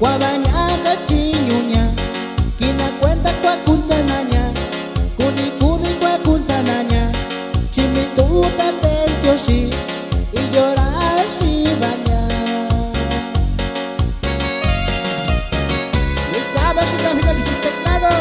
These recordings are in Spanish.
Guabanyanga chiñuña, kina cuenta kwa kunzananya, kuni kuni kwa kunzananya, chimituta tenchoshi, y llorashi baña. Lisaba shita finaliza teclado.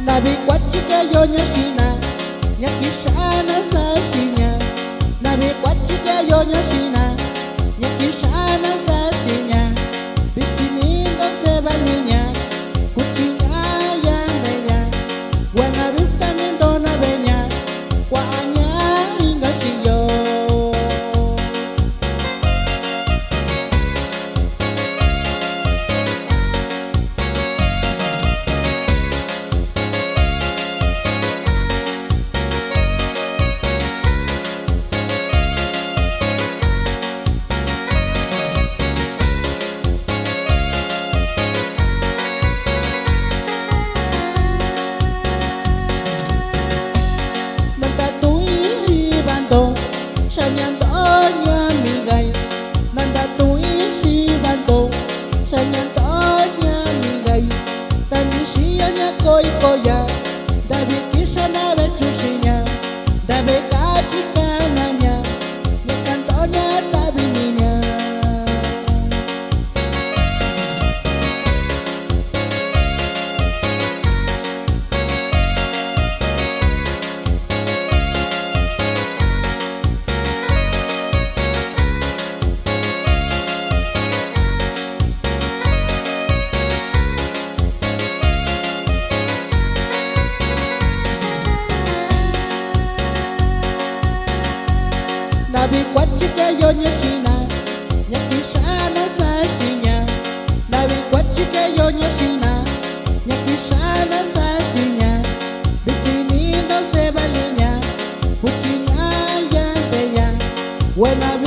Nabi kwachika yonya shina, nyakishana sashinya. Nabi kwachika yonya shina, nyakishana sashinya. Bitinindo se balinya, kuchinya yandeya. Buena vista nindo na beña, guaña ingashiyo. Shanyantonya migay, nanda tuishi banto. Shanyantonya migay, tanishiya nya koi koya. Dabi kisha na bechushinya, dabi kachika nanya. Nyakantonya dabi ninya. Nabi kwachika yonya shina, nyakishana sashinya. Nabi kwachika yonya shina, nyakishana sashinya. Bitinindo se balinya, kuchinya yandeya. Buena